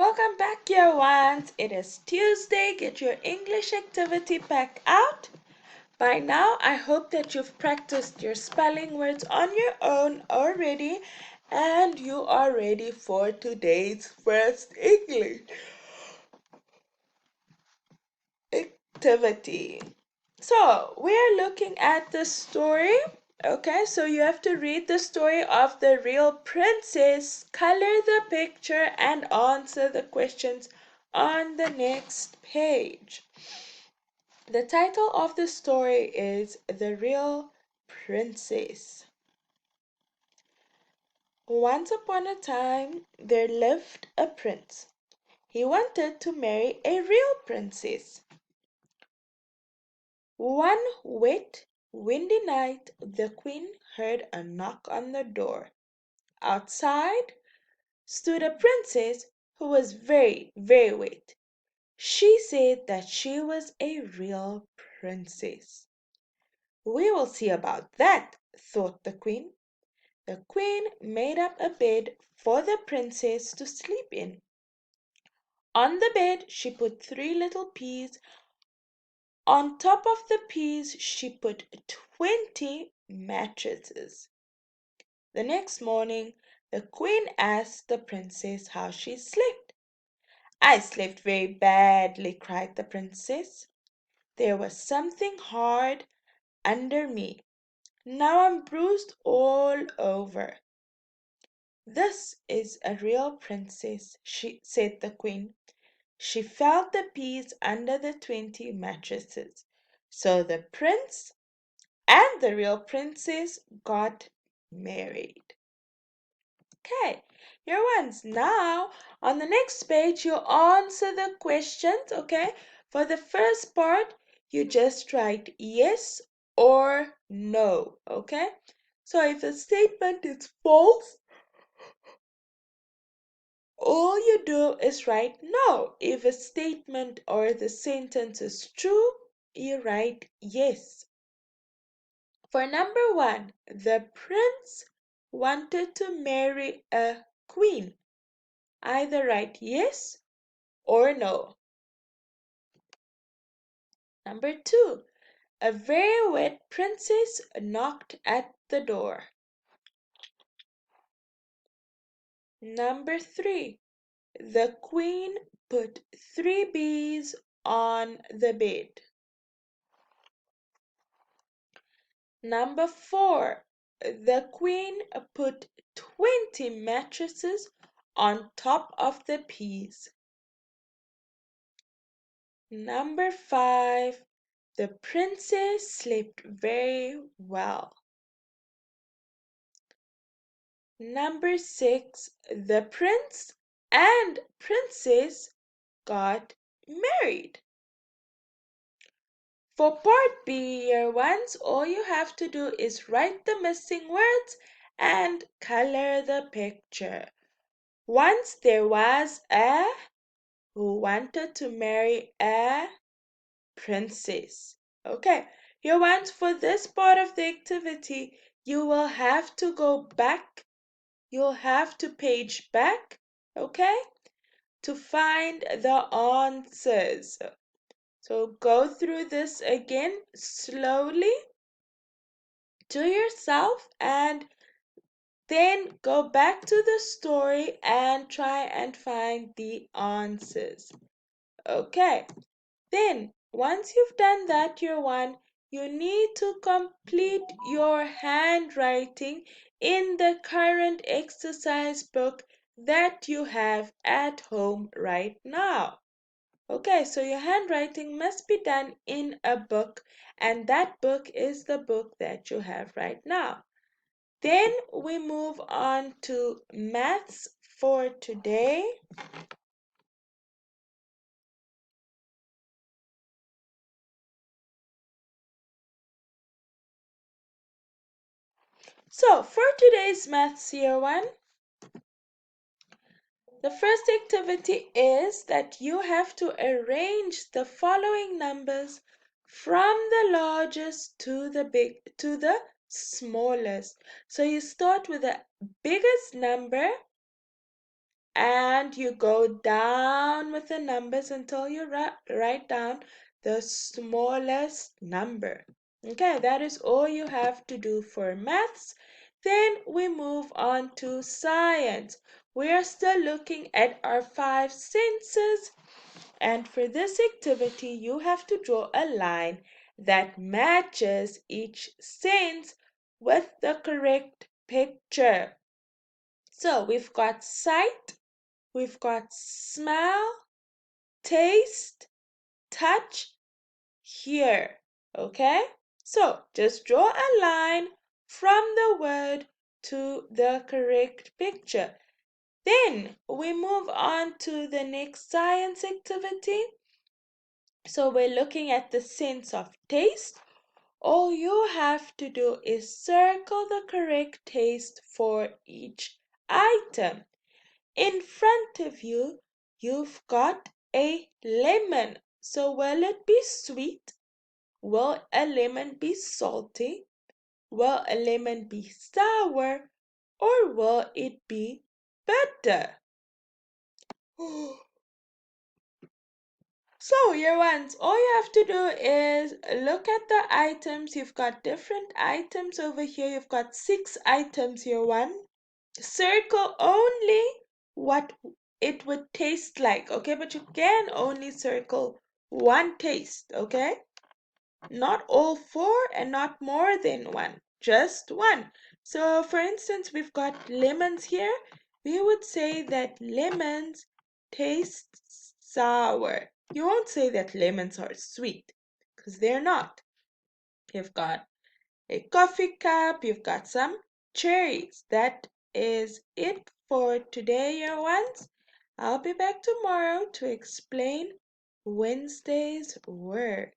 Welcome back, year ones. It is Tuesday. Get your English activity pack out. By now, I hope that you've practiced your spelling words on your own already and you are ready for today's first English activity. So, we're looking at the story. Okay, so you have to read the story of the real princess, color the picture, and answer the questions on the next page. The title of the story is The Real Princess. Once upon a time, there lived a prince. He wanted to marry a real princess. One wet, windy night, the queen heard a knock on the door. Outside stood a princess who was very, very wet. She said that she was a real princess. We will see about that, thought the queen. The queen made up a bed for the princess to sleep in. On the bed, she put 3 little peas. On top of the peas, she put 20 mattresses. The next morning, the queen asked the princess how she slept. I slept very badly, cried the princess. There was something hard under me. Now I'm bruised all over. This is a real princess, said the queen. She felt the peas under the 20 mattresses. So the prince and the real princess got married. Okay, your ones. Now, on the next page, you answer the questions, okay? For the first part, you just write yes or no, okay? So if a statement is false, all you do is write no. If a statement or the sentence is true, you write yes. For number 1, the prince wanted to marry a queen. Either write yes or no. Number 2, a very wet princess knocked at the door. Number 3, the queen put 3 bees on the bed. Number 4, the queen put 20 mattresses on top of the peas. Number 5, the princess slept very well. Number 6, the prince and princess got married. For part B, year ones, all you have to do is write the missing words and color the picture. Once there was a who wanted to marry a princess. Okay, year ones, for this part of the activity, you will have to go back. You'll have to page back, okay, to find the answers. So go through this again slowly to yourself and then go back to the story and try and find the answers. Okay, then once you've done that, year one, you need to complete your handwriting in the current exercise book that you have at home right now. Okay, so your handwriting must be done in a book, and that book is the book that you have right now. Then we move on to maths for today. So for today's maths year one, the first activity is that you have to arrange the following numbers from the largest to the smallest. So you start with the biggest number and you go down with the numbers until you write down the smallest number. Okay, that is all you have to do for maths. Then we move on to science. We are still looking at our five senses, and for this activity, you have to draw a line that matches each sense with the correct picture. So we've got sight, we've got smell, taste, touch, hear. Okay? So just draw a line from the word to the correct picture. Then we move on to the next science activity. So we're looking at the sense of taste. All you have to do is circle the correct taste for each item. In front of you, you've got a lemon. So will it be sweet? Will a lemon be salty? Will a lemon be sour? Or will it be bitter? So, year ones, all you have to do is look at the items. You've got different items over here. You've got 6 items, year one. Circle only what it would taste like, okay? But you can only circle one taste, okay? Not all 4 and not more than one, just one. So, for instance, we've got lemons here. We would say that lemons taste sour. You won't say that lemons are sweet because they're not. You've got a coffee cup, you've got some cherries. That is it for today, year ones. I'll be back tomorrow to explain Wednesday's word.